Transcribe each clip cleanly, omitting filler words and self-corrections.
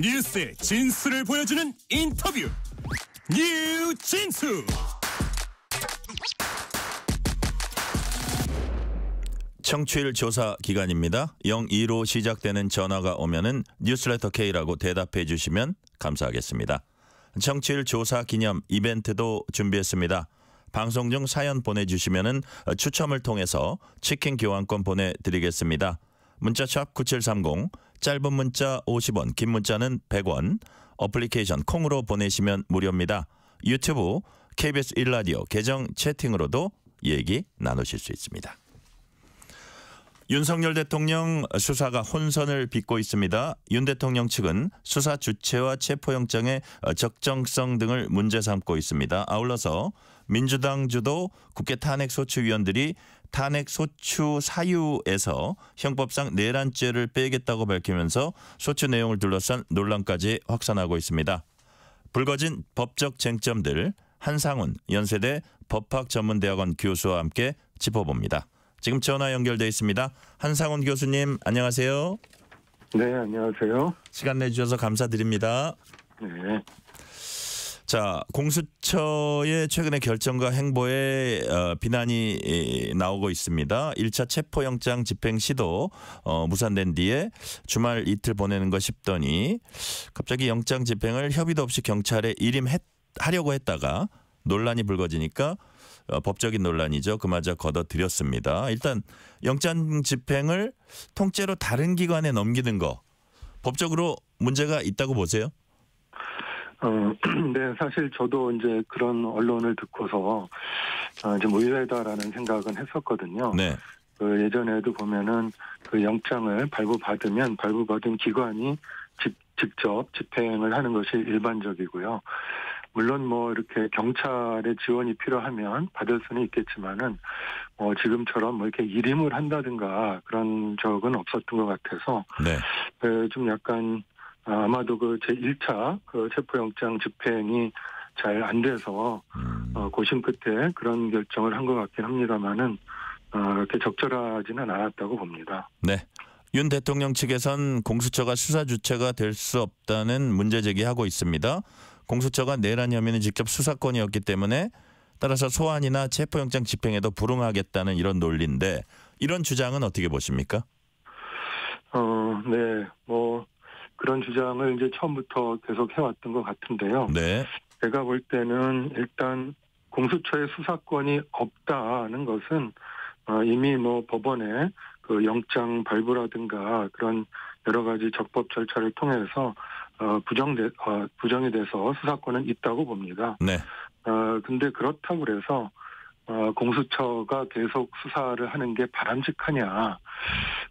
뉴스의 진수를 보여주는 인터뷰 뉴진수. 청취율 조사 기간입니다. 02로 시작되는 전화가 오면은 뉴스레터 K라고 대답해 주시면 감사하겠습니다. 청취율 조사 기념 이벤트도 준비했습니다. 방송 중 사연 보내주시면은 추첨을 통해서 치킨 교환권 보내드리겠습니다. 문자샵 9730, 짧은 문자 50원, 긴 문자는 100원, 어플리케이션 콩으로 보내시면 무료입니다. 유튜브 KBS 1라디오 계정 채팅으로도 얘기 나누실 수 있습니다. 윤석열 대통령 수사가 혼선을 빚고 있습니다. 윤 대통령 측은 수사 주체와 체포영장의 적정성 등을 문제 삼고 있습니다. 아울러서 민주당 주도 국회 탄핵소추위원들이 탄핵소추 사유에서 형법상 내란죄를 빼겠다고 밝히면서 소추 내용을 둘러싼 논란까지 확산하고 있습니다. 불거진 법적 쟁점들 한상훈 연세대 법학전문대학원 교수와 함께 짚어봅니다. 지금 전화 연결돼 있습니다. 한상훈 교수님 안녕하세요. 네, 안녕하세요. 시간 내주셔서 감사드립니다. 네. 자, 공수처의 최근의 결정과 행보에 비난이 나오고 있습니다. 1차 체포영장 집행 시도 무산된 뒤에 주말 이틀 보내는 거 싶더니 갑자기 영장 집행을 협의도 없이 경찰에 일임하려고 했다가 논란이 불거지니까 법적인 논란이죠. 그마저 걷어들였습니다. 일단 영장 집행을 통째로 다른 기관에 넘기는 거 법적으로 문제가 있다고 보세요? 네, 사실 저도 이제 그런 언론을 듣고서 좀 의외다라는 생각은 했었거든요. 네. 그 예전에도 보면은 그 영장을 발부받으면 발부받은 기관이 직접 집행을 하는 것이 일반적이고요. 물론 뭐 이렇게 경찰의 지원이 필요하면 받을 수는 있겠지만은 지금처럼 뭐 이렇게 일임을 한다든가 그런 적은 없었던 것 같아서 네. 좀 약간 아마도 그 제1차 그 체포영장 집행이 잘 안 돼서 고심 끝에 그런 결정을 한 것 같긴 합니다만은 그렇게 적절하지는 않았다고 봅니다. 네. 윤 대통령 측에선 공수처가 수사 주체가 될 수 없다는 문제 제기하고 있습니다. 공수처가 내란 혐의는 직접 수사권이었기 때문에 따라서 소환이나 체포영장 집행에도 불응하겠다는 이런 논리인데 이런 주장은 어떻게 보십니까? 네, 뭐 그런 주장을 이제 처음부터 계속 해왔던 것 같은데요. 네. 제가 볼 때는 일단 공수처의 수사권이 없다는 것은 이미 뭐 법원에 그 영장 발부라든가 그런 여러 가지 적법 절차를 통해서 부정이 돼서 수사권은 있다고 봅니다. 네. 근데 그렇다고 그래서 공수처가 계속 수사를 하는 게 바람직하냐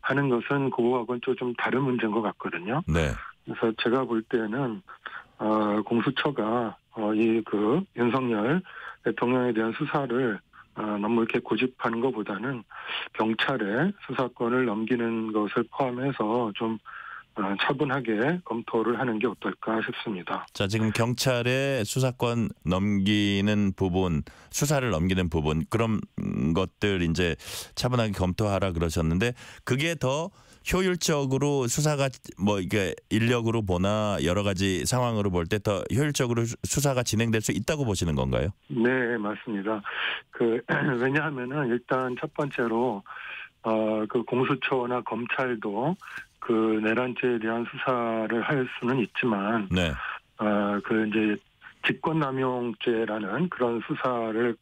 하는 것은 그거하고는 좀 다른 문제인 것 같거든요. 네. 그래서 제가 볼 때는 공수처가 이 그 윤석열 대통령에 대한 수사를 너무 이렇게 고집하는 것보다는 경찰에 수사권을 넘기는 것을 포함해서 좀 차분하게 검토를 하는 게 어떨까 싶습니다. 자, 지금 경찰에 수사권 넘기는 부분, 수사를 넘기는 부분 그런 것들 이제 차분하게 검토하라 그러셨는데 그게 더 효율적으로 수사가 뭐 이게 인력으로 보나 여러 가지 상황으로 볼 때 더 효율적으로 수사가 진행될 수 있다고 보시는 건가요? 네, 맞습니다. 왜냐하면은 일단 첫 번째로 그 공수처나 검찰도 그 내란죄에 대한 수사를 할 수는 있지만, 네. 그 이제 직권남용죄라는 그런 수사를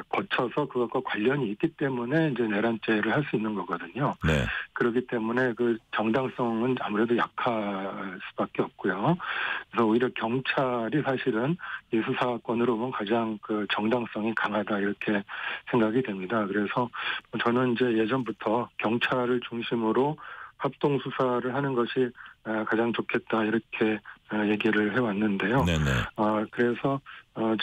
거쳐서 그것과 관련이 있기 때문에 이제 내란죄를 할 수 있는 거거든요. 네. 그렇기 때문에 그 정당성은 아무래도 약할 수밖에 없고요. 그래서 오히려 경찰이 사실은 이 수사권으로 보면 가장 그 정당성이 강하다 이렇게 생각이 됩니다. 그래서 저는 이제 예전부터 경찰을 중심으로 합동 수사를 하는 것이 가장 좋겠다 이렇게 얘기를 해왔는데요. 네네. 그래서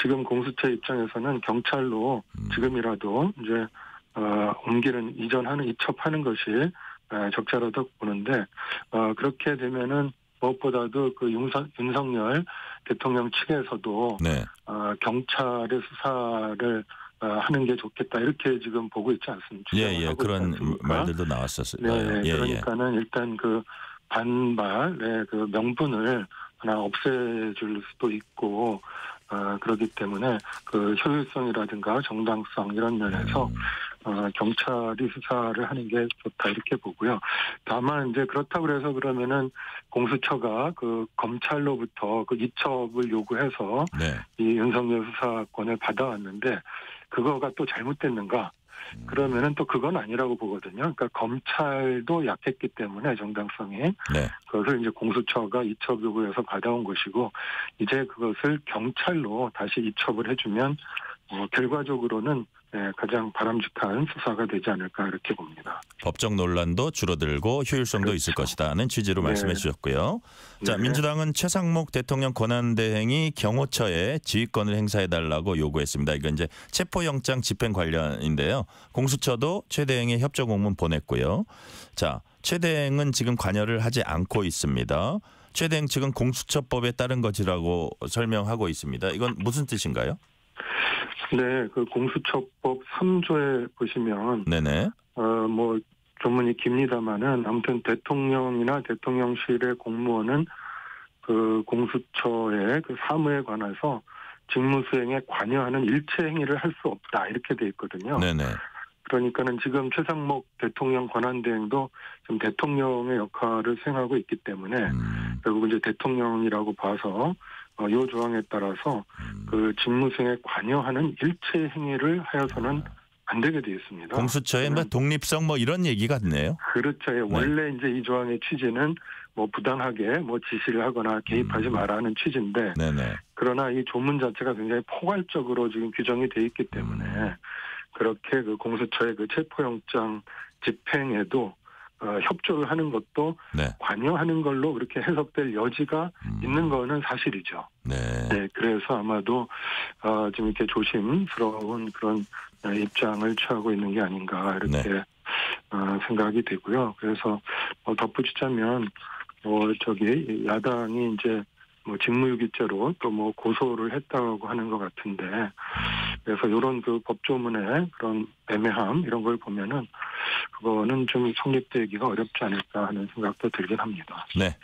지금 공수처 입장에서는 경찰로 지금이라도 이제 이첩하는 것이 적절하다고 보는데 그렇게 되면은 무엇보다도 그 윤석열 대통령 측에서도 네. 경찰의 수사를 하는 게 좋겠다 이렇게 지금 보고 있지 않습니까? 예, 그런 말들도 나왔었어요. 네, 예, 그러니까는 일단 그 반발의 그 명분을 하나 없애줄 수도 있고 그렇기 때문에 그 효율성이라든가 정당성 이런 면에서 경찰이 수사를 하는 게 좋다 이렇게 보고요. 다만 이제 그렇다고 해서 그러면은 공수처가 그 검찰로부터 그 이첩을 요구해서 네. 이 윤석열 수사권을 받아왔는데 그거가 또 잘못됐는가? 그러면은 또 그건 아니라고 보거든요. 그러니까 검찰도 약했기 때문에 정당성이 네. 그것을 이제 공수처가 이첩 요구해서 받아온 것이고 이제 그것을 경찰로 다시 이첩을 해주면 결과적으로는 가장 바람직한 수사가 되지 않을까 이렇게 봅니다. 법적 논란도 줄어들고 효율성도 있을 것이다는 취지로 말씀해 주셨고요. 자, 민주당은 최상목 대통령 권한대행이 경호처에 지휘권을 행사해달라고 요구했습니다. 이건 이제 체포영장 집행 관련인데요. 공수처도 최 대행의 협조 공문 보냈고요. 자, 최 대행은 지금 관여를 하지 않고 있습니다. 최 대행 측은 공수처법에 따른 것이라고 설명하고 있습니다. 이건 무슨 뜻인가요? 네, 그 공수처법 3조에 보시면 네네. 뭐 조문이 깁니다마는 아무튼 대통령이나 대통령실의 공무원은 그 공수처의 그 사무에 관해서 직무 수행에 관여하는 일체 행위를 할 수 없다 이렇게 돼 있거든요. 네네. 그러니까는 지금 최상목 대통령 권한대행도 지금 대통령의 역할을 수행하고 있기 때문에 결국 이제 대통령이라고 봐서 이 조항에 따라서 그 직무 수행에 관여하는 일체 행위를 하여서는 안 되게 되어 있습니다. 공수처의 뭐 독립성 뭐 이런 얘기 같네요. 그렇죠. 네. 원래 이제 이 조항의 취지는 뭐 부당하게 뭐 지시를 하거나 개입하지 말라는 취지인데, 네네. 그러나 이 조문 자체가 굉장히 포괄적으로 지금 규정이 돼 있기 때문에 그렇게 그 공수처의 그 체포영장 집행에도 협조를 하는 것도 네. 관여하는 걸로 그렇게 해석될 여지가 있는 거는 사실이죠. 네. 네, 그래서 아마도 좀 이렇게 조심스러운 그런 입장을 취하고 있는 게 아닌가 이렇게 네. 생각이 되고요. 그래서 덧붙이자면 저기 야당이 이제 뭐 직무유기죄로 또 뭐 고소를 했다고 하는 것 같은데, 그래서 이런 그 법조문의 그런 애매함 이런 걸 보면은 그거는 좀 성립되기가 어렵지 않을까 하는 생각도 들긴 합니다. 네.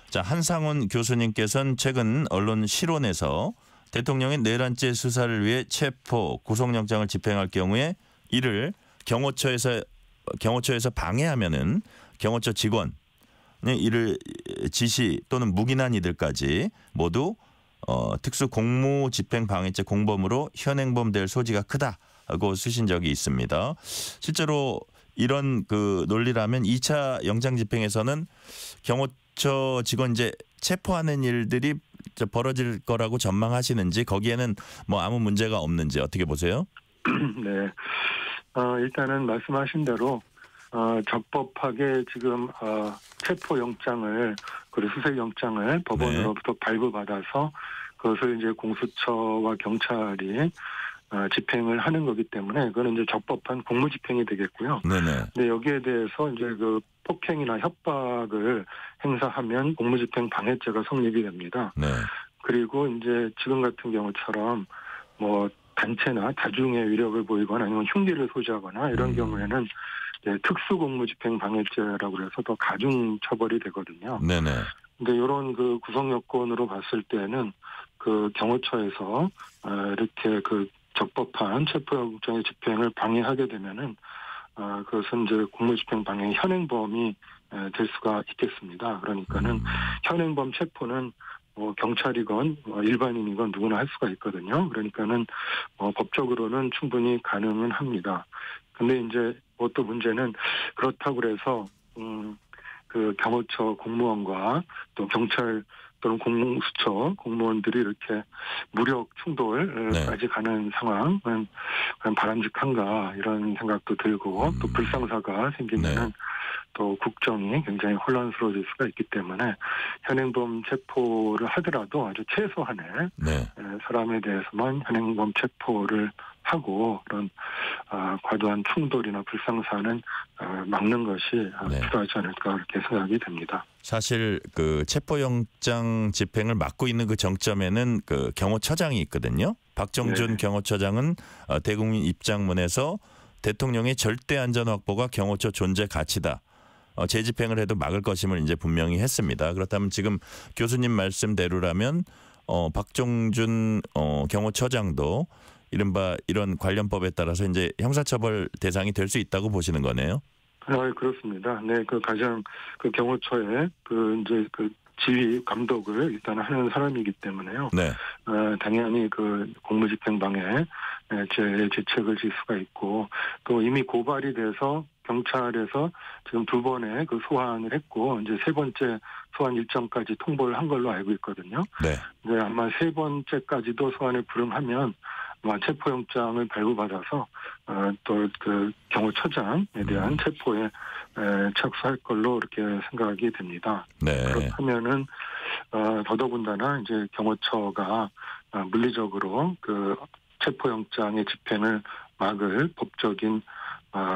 자, 한상훈 교수님께서는 최근 언론 실론에서 대통령의 내란죄 수사를 위해 체포 구속영장을 집행할 경우에 이를 경호처에서 방해하면은 경호처 직원 이를 지시 또는 묵인한 이들까지 모두 특수 공무 집행 방해죄 공범으로 현행범될 소지가 크다고 쓰신 적이 있습니다. 실제로 이런 그 논리라면 2차 영장 집행에서는 경호처 직원 이제 체포하는 일들이 벌어질 거라고 전망하시는지, 거기에는 뭐 아무 문제가 없는지 어떻게 보세요? 네. 일단은 말씀하신 대로 적법하게 지금 체포영장을 그리고 수색영장을 법원으로부터 발부받아서 그것을 이제 공수처와 경찰이 집행을 하는 거기 때문에 그거는 이제 적법한 공무집행이 되겠고요. 네네. 근데 여기에 대해서 이제 그 폭행이나 협박을 행사하면 공무집행 방해죄가 성립이 됩니다. 네. 그리고 이제 지금 같은 경우처럼 뭐 단체나 다중의 위력을 보이거나 아니면 흉기를 소지하거나 이런 경우에는 특수공무집행 방해죄라고 해서 더 가중 처벌이 되거든요. 네네. 근데 이런 그 구성 요건으로 봤을 때는 그 경호처에서 이렇게 그 적법한 체포영장의 집행을 방해하게 되면은 그것은 이제 공무집행 방해 현행범이 될 수가 있겠습니다. 그러니까는 현행범 체포는 뭐 경찰이건 일반인이건 누구나 할 수가 있거든요. 그러니까는 법적으로는 충분히 가능은 합니다. 근데 이제 뭐 또 문제는 그렇다고 그래서 그 경호처 공무원과 또 경찰 또는 공수처 공무원들이 이렇게 무력 충돌까지 가는 상황은 그냥 바람직한가 이런 생각도 들고 또 불상사가 생기면은 또 국정이 굉장히 혼란스러워질 수가 있기 때문에 현행범 체포를 하더라도 아주 최소한의 사람에 대해서만 현행범 체포를 하고 그런 과도한 충돌이나 불상사는 막는 것이 필요하지 않을까 그렇게 생각이 됩니다. 사실 그 체포영장 집행을 맡고 있는 그 정점에는 그 경호처장이 있거든요. 박정준 경호처장은 대국민 입장문에서 대통령의 절대 안전 확보가 경호처 존재 가치다. 재집행을 해도 막을 것임을 이제 분명히 했습니다. 그렇다면 지금 교수님 말씀대로라면 박종준 경호처장도 이른바 이런 관련법에 따라서 이제 형사처벌 대상이 될 수 있다고 보시는 거네요. 그렇습니다. 네, 그 가장 그 경호처의 그 이제 그 지휘 감독을 일단 하는 사람이기 때문에요. 네. 당연히 그 공무집행방해 죄책을 질 수가 있고 또 이미 고발이 돼서 경찰에서 지금 2번의 그 소환을 했고 이제 3번째 소환 일정까지 통보를 한 걸로 알고 있거든요. 네. 네, 아마 3번째까지도 소환을 불응하면 아마 체포영장을 발부받아서 또 그 경호처장에 대한 체포에 착수할 걸로 이렇게 생각이 됩니다. 네. 그렇다면은 더더군다나 이제 경호처가 물리적으로 그 체포영장의 집행을 막을 법적인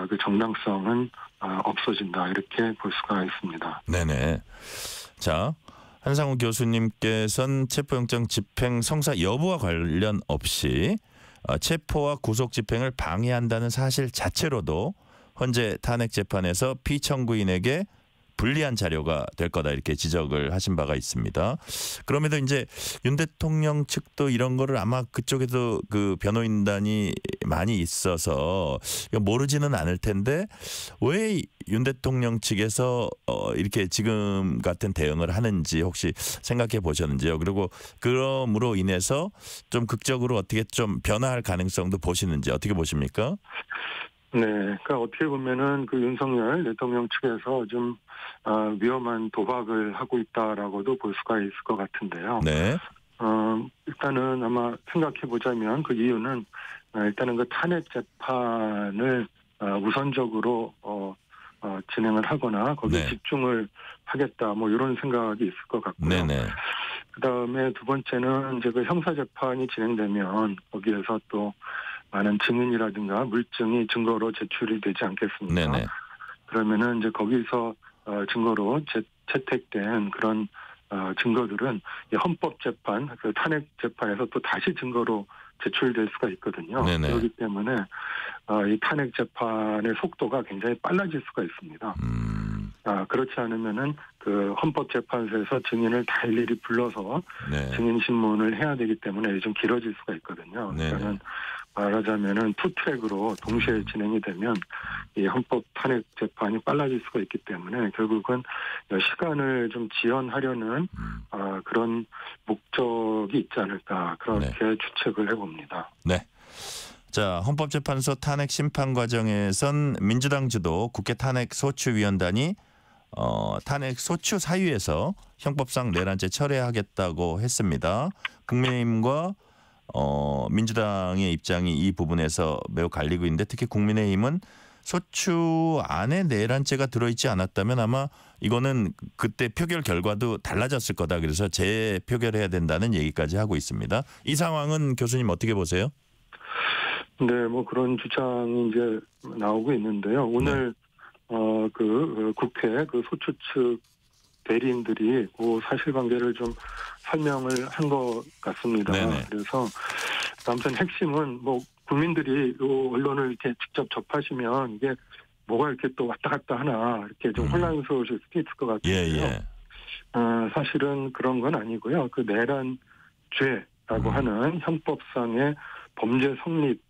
그 정당성은 없어진다 이렇게 볼 수가 있습니다. 네네. 자, 한상우 교수님께서는 체포영장 집행 성사 여부와 관련 없이 체포와 구속 집행을 방해한다는 사실 자체로도 헌재 탄핵 재판에서 피청구인에게 불리한 자료가 될 거다 이렇게 지적을 하신 바가 있습니다. 그럼에도 이제 윤 대통령 측도 이런 거를 아마 그쪽에도 그 변호인단이 많이 있어서 모르지는 않을 텐데 왜 윤 대통령 측에서 이렇게 지금 같은 대응을 하는지 혹시 생각해 보셨는지요? 그리고 그럼으로 인해서 좀 극적으로 어떻게 좀 변화할 가능성도 보시는지 어떻게 보십니까? 네, 그러니까 어떻게 보면은 그 윤석열 대통령 측에서 좀 위험한 도박을 하고 있다라고도 볼 수가 있을 것 같은데요. 네. 일단은 아마 생각해 보자면 그 이유는 일단은 그 탄핵 재판을 우선적으로 진행을 하거나 거기에 네. 집중을 하겠다 뭐 이런 생각이 있을 것 같고요. 네네. 그다음에 2번째는 이제 그 형사 재판이 진행되면 거기에서 또 많은 증인이라든가 물증이 증거로 제출이 되지 않겠습니까? 네네. 그러면은 이제 거기서 증거로 채택된 그런 증거들은 헌법재판, 그 탄핵 재판에서 또 다시 증거로 제출될 수가 있거든요. 네네. 그렇기 때문에 이 탄핵 재판의 속도가 굉장히 빨라질 수가 있습니다. 그렇지 않으면은 그 헌법재판소에서 증인을 다 일일이 불러서 네. 증인 신문을 해야 되기 때문에 좀 길어질 수가 있거든요. 네네. 그러니까는 말하자면은 투트랙으로 동시에 진행이 되면 이 헌법 탄핵 재판이 빨라질 수가 있기 때문에 결국은 시간을 좀 지연하려는 그런 목적이 있지 않을까 그렇게 추측을 해봅니다. 네. 자, 헌법재판소 탄핵 심판 과정에선 민주당 주도 국회 탄핵 소추위원단이 탄핵 소추 사유에서 형법상 내란죄 철회하겠다고 했습니다. 국민의힘과 민주당의 입장이 이 부분에서 매우 갈리고 있는데 특히 국민의힘은 소추 안에 내란죄가 들어있지 않았다면 아마 이거는 그때 표결 결과도 달라졌을 거다. 그래서 재표결해야 된다는 얘기까지 하고 있습니다. 이 상황은 교수님 어떻게 보세요? 네, 뭐 그런 주장이 이제 나오고 있는데요. 오늘 그 국회 그 소추 측 대리인들이 그 사실관계를 좀 설명을 한 것 같습니다. 네네. 그래서 아무튼 핵심은 뭐 국민들이 언론을 이렇게 직접 접하시면 이게 뭐가 이렇게 또 왔다 갔다 하나 이렇게 좀 혼란스러우실 수도 있을 것 같아요. 예. 사실은 그런 건 아니고요. 그 내란죄라고 하는 형법상의 범죄 성립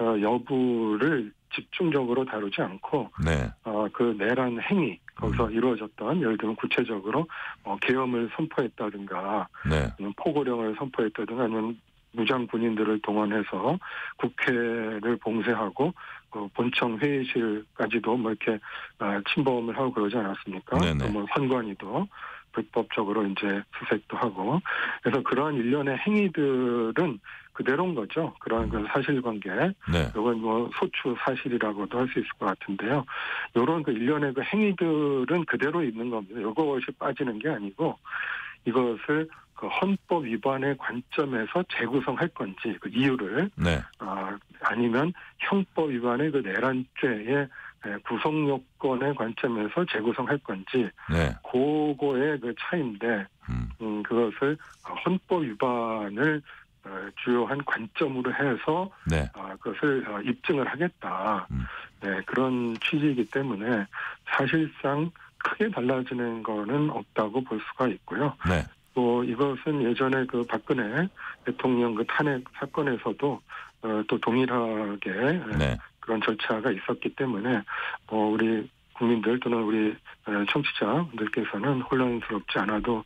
여부를 집중적으로 다루지 않고 네. 그 내란 행위 거기서 이루어졌던 예를 들면 구체적으로 계엄을 선포했다든가 네. 포고령을 선포했다든가 아니면 무장 군인들을 동원해서 국회를 봉쇄하고 본청 회의실까지도 뭐 이렇게 침범을 하고 그러지 않았습니까? 네네. 또 뭐 선관위도 불법적으로 이제 수색도 하고 그래서 그러한 일련의 행위들은 그대로인 거죠. 그런 그 사실관계. 네. 이건 뭐 소추 사실이라고도 할 수 있을 것 같은데요. 이런 그 일련의 그 행위들은 그대로 있는 겁니다. 이것이 빠지는 게 아니고 이것을 그 헌법 위반의 관점에서 재구성할 건지 그 이유를 네. 아니면 형법 위반의 그 내란죄의 구성 요건의 관점에서 재구성할 건지 네. 그거의 그 차이인데 그것을 헌법 위반을 주요한 관점으로 해서 네. 그것을 입증을 하겠다. 네, 그런 취지이기 때문에 사실상 크게 달라지는 거는 없다고 볼 수가 있고요. 네. 또 이것은 예전에 그 박근혜 대통령 그 탄핵 사건에서도 또 동일하게 네. 그런 절차가 있었기 때문에 우리 국민들 또는 우리 청취자분들께서는 혼란스럽지 않아도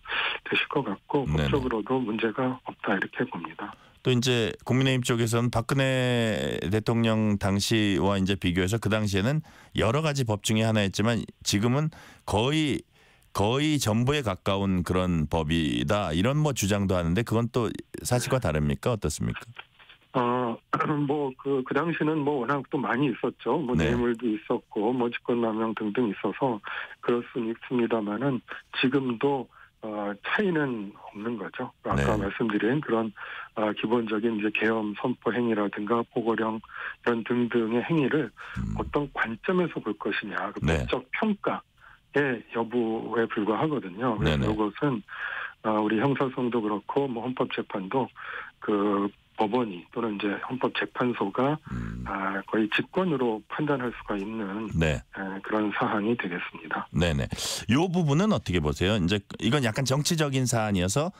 되실 것 같고 네네. 법적으로도 문제가 없다 이렇게 봅니다. 또 이제 국민의힘 쪽에서는 박근혜 대통령 당시와 이제 비교해서 그 당시에는 여러 가지 법 중에 하나였지만 지금은 거의 전부에 가까운 그런 법이다 이런 뭐 주장도 하는데 그건 또 사실과 다릅니까? 어떻습니까? 그 당시는 워낙 또 많이 있었죠. 네. 뇌물도 있었고, 직권남용 등등 있어서 그럴 수는 있습니다만은 지금도 차이는 없는 거죠. 아까 네. 말씀드린 그런 기본적인 이제 계엄 선포 행위라든가 보고령 이런 등등의 행위를 어떤 관점에서 볼 것이냐, 그 네. 법적 평가의 여부에 불과하거든요. 그래서 네네. 이것은 우리 형사소송도 그렇고 헌법재판도 그 법원이 또는 이제 헌법재판소가 거의 직권으로 판단할 수가 있는 네. 그런 사항이 되겠습니다. 네네. 이 부분은 어떻게 보세요? 이제 이건 약간 정치적인 사안이어서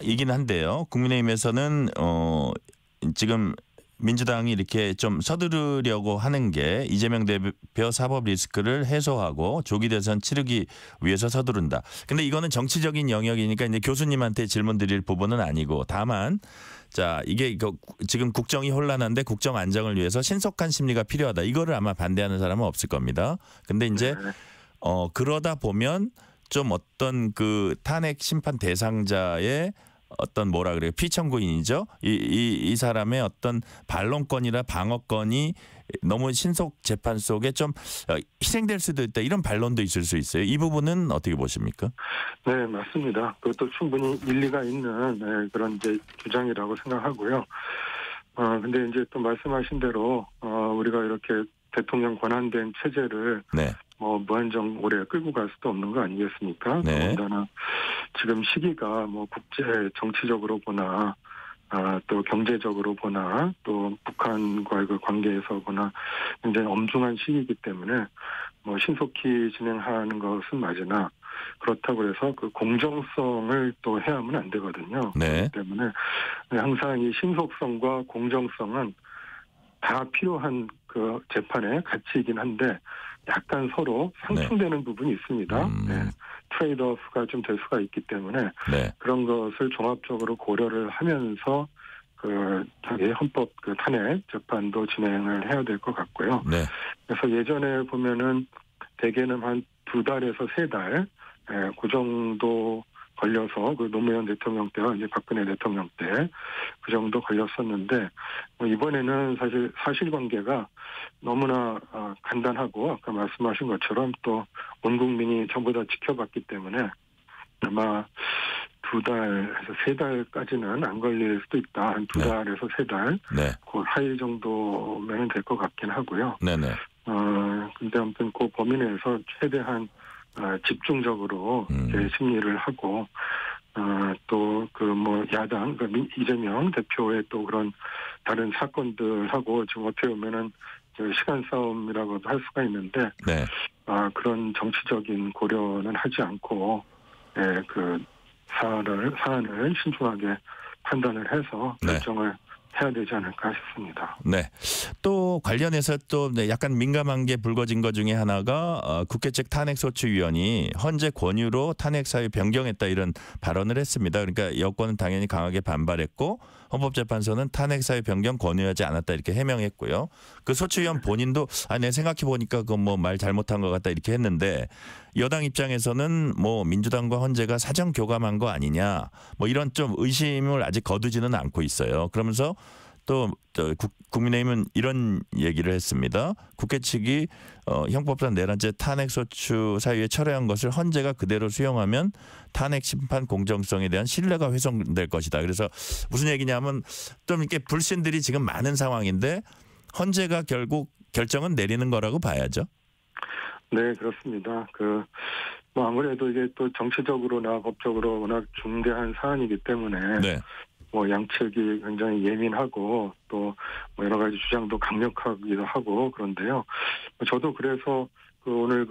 이긴 한데요. 국민의힘에서는 지금 민주당이 이렇게 좀 서두르려고 하는 게 이재명 대표 사법 리스크를 해소하고 조기 대선 치르기 위해서 서두른다. 근데 이거는 정치적인 영역이니까 이제 교수님한테 질문 드릴 부분은 아니고 다만 자 이게 지금 국정이 혼란한데 국정 안정을 위해서 신속한 심리가 필요하다. 이거를 아마 반대하는 사람은 없을 겁니다. 근데 이제 그러다 보면 좀 어떤 그 탄핵 심판 대상자의 어떤 뭐라 그래요 피청구인이죠. 이 사람의 어떤 반론권이나 방어권이 너무 신속 재판 속에 좀 희생될 수도 있다 이런 반론도 있을 수 있어요. 이 부분은 어떻게 보십니까? 네, 맞습니다. 그것도 충분히 일리가 있는 그런 이제 주장이라고 생각하고요. 근데 이제 또 말씀하신 대로 우리가 이렇게 대통령 권한된 체제를 네. 무한정 오래 끌고 갈 수도 없는 거 아니겠습니까? 네. 더군다나 지금 시기가 국제 정치적으로 보나 또 경제적으로 보나 또 북한과의 그 관계에서 보나 굉장히 엄중한 시기이기 때문에 신속히 진행하는 것은 맞으나 그렇다고 해서 그 공정성을 또 해야만 안 되거든요. 네. 그렇기 때문에 항상 이 신속성과 공정성은 다 필요한 그 재판의 가치이긴 한데 약간 서로 상충되는 부분이 있습니다. 네. 트레이드오프가 좀 될 수가 있기 때문에 네. 그런 것을 종합적으로 고려를 하면서 자기 헌법 그 탄핵 재판도 진행을 해야 될 것 같고요. 네. 그래서 예전에 보면은 대개는 한 2달에서 3달 그 정도 걸려서 그 노무현 대통령 때와 이제 박근혜 대통령 때 그 정도 걸렸었는데 이번에는 사실 사실관계가 너무나 간단하고 아까 말씀하신 것처럼 또 온 국민이 전부 다 지켜봤기 때문에 아마 2달에서 3달까지는 안 걸릴 수도 있다. 한 2달에서 3달 네. 그 사이 정도면 될 것 같긴 하고요. 네네. 근데 아무튼 그 범위 내에서 최대한 집중적으로 심리를 하고 또 야당 이재명 대표의 또 그런 다른 사건들하고 지금 어떻게 보면은 시간 싸움이라고도 할 수가 있는데 네. 그런 정치적인 고려는 하지 않고 그 사안을 신중하게 판단을 해서 결정을 해야 되지 않을까 싶습니다. 네. 또 관련해서 또 약간 민감한 게 불거진 것 중에 하나가 국회 측 탄핵소추위원이 헌재 권유로 탄핵 사유 변경했다 이런 발언을 했습니다. 그러니까 여권은 당연히 강하게 반발했고 헌법재판소는 탄핵 사유 변경 권유하지 않았다 이렇게 해명했고요. 그 소추위원 본인도 내 생각해 보니까 그 말 잘못한 것 같다 이렇게 했는데 여당 입장에서는 민주당과 헌재가 사정 교감한 거 아니냐 이런 좀 의심을 아직 거두지는 않고 있어요. 그러면서 또 국민의힘은 이런 얘기를 했습니다. 국회 측이 형법상 4단체 탄핵소추 사유에 철회한 것을 헌재가 그대로 수용하면 탄핵 심판 공정성에 대한 신뢰가 훼손될 것이다. 그래서 무슨 얘기냐면 좀 이렇게 불신들이 지금 많은 상황인데 헌재가 결국 결정은 내리는 거라고 봐야죠. 네, 그렇습니다. 아무래도 이게 또 정치적으로나 법적으로 워낙 중대한 사안이기 때문에 네. 양측이 굉장히 예민하고 또 여러 가지 주장도 강력하기도 하고 그런데요. 저도 그래서 오늘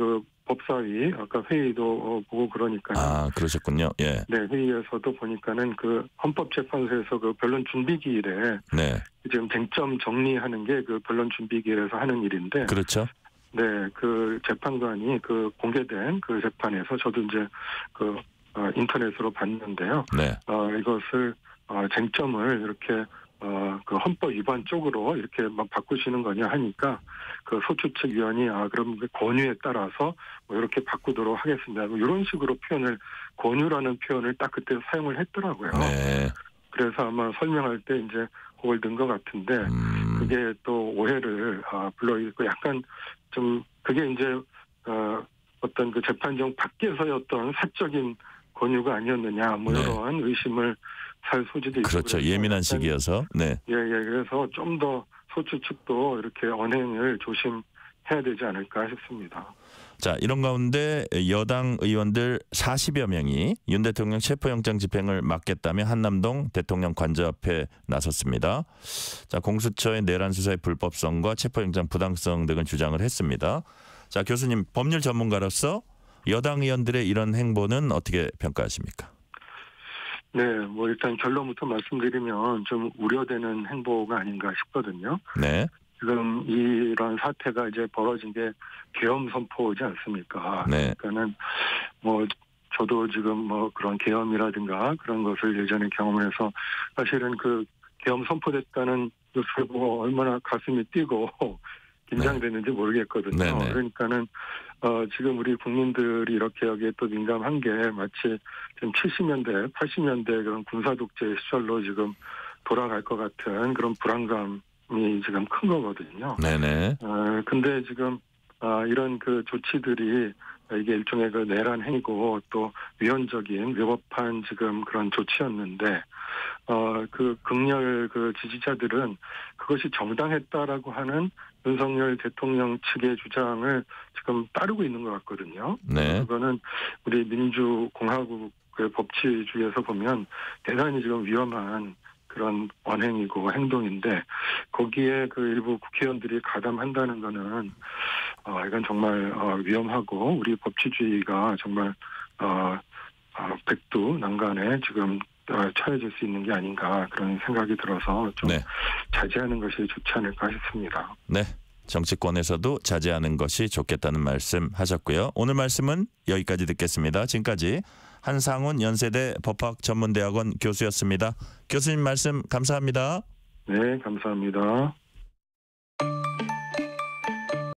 법사위 아까 회의도 보고 그러니까 그러셨군요. 예. 네, 회의에서도 보니까는 그 헌법재판소에서 그 변론 준비기일에 네. 지금 쟁점 정리하는 게 그 변론 준비기일에서 하는 일인데 그렇죠. 네, 그 재판관이 그 공개된 그 재판에서 저도 이제 그 인터넷으로 봤는데요. 네. 이것을 쟁점을 이렇게 그 헌법 위반 쪽으로 이렇게 막 바꾸시는 거냐 하니까 그 소추 측 위원이 그럼 그 권유에 따라서 뭐 이렇게 바꾸도록 하겠습니다. 뭐 이런 식으로 권유라는 표현을 딱 그때 사용을 했더라고요. 네. 그래서 아마 설명할 때 이제 그걸 든 것 같은데 그게 또 오해를 불러일으키고 약간 좀 그게 이제 어떤 그 재판정 밖에서의 어떤 사적인 권유가 아니었느냐 뭐 네. 이런 의심을 살 소지도 있고 그렇죠. 예민한 시기여서. 네. 예. 그래서 좀 더 소추 측도 이렇게 언행을 조심해야 되지 않을까 싶습니다. 자, 이런 가운데 여당 의원들 40여 명이 윤 대통령 체포영장 집행을 막겠다며 한남동 대통령 관저 앞에 나섰습니다. 자, 공수처의 내란 수사의 불법성과 체포영장 부당성 등을 주장을 했습니다. 자, 교수님, 법률 전문가로서 여당 의원들의 이런 행보는 어떻게 평가하십니까? 네, 뭐 일단 결론부터 말씀드리면 좀 우려되는 행보가 아닌가 싶거든요. 네. 지금 이런 사태가 이제 벌어진 게 계엄 선포지 않습니까? 네. 그러니까는 뭐 저도 지금 뭐 그런 계엄이라든가 그런 것을 예전에 경험해서 사실은 그 계엄 선포됐다는 뉴스를 보고 얼마나 가슴이 뛰고 긴장됐는지 모르겠거든요. 네네. 그러니까는 지금 우리 국민들이 이렇게 여기에 또 민감한 게 마치 지금 70년대, 80년대 그런 군사 독재 시절로 지금 돌아갈 것 같은 그런 불안감이 지금 큰 거거든요. 네네. 근데 지금 이런 그 조치들이 이게 일종의 그 내란 행위고 또 위헌적인 위법한 지금 그런 조치였는데 그 극렬 그 지지자들은 그것이 정당했다라고 하는 윤석열 대통령 측의 주장을 지금 따르고 있는 것 같거든요. 네. 그거는 우리 민주공화국의 법치주의에서 보면 대단히 지금 위험한 그런 언행이고 행동인데 거기에 그 일부 국회의원들이 가담한다는 거는 이건 정말 위험하고 우리 법치주의가 정말 백두난간에 지금 처해질 수 있는 게 아닌가 그런 생각이 들어서 좀 네. 자제하는 것이 좋지 않을까 싶습니다. 네. 정치권에서도 자제하는 것이 좋겠다는 말씀 하셨고요. 오늘 말씀은 여기까지 듣겠습니다. 지금까지 한상훈 연세대 법학전문대학원 교수였습니다. 교수님 말씀 감사합니다. 네, 감사합니다.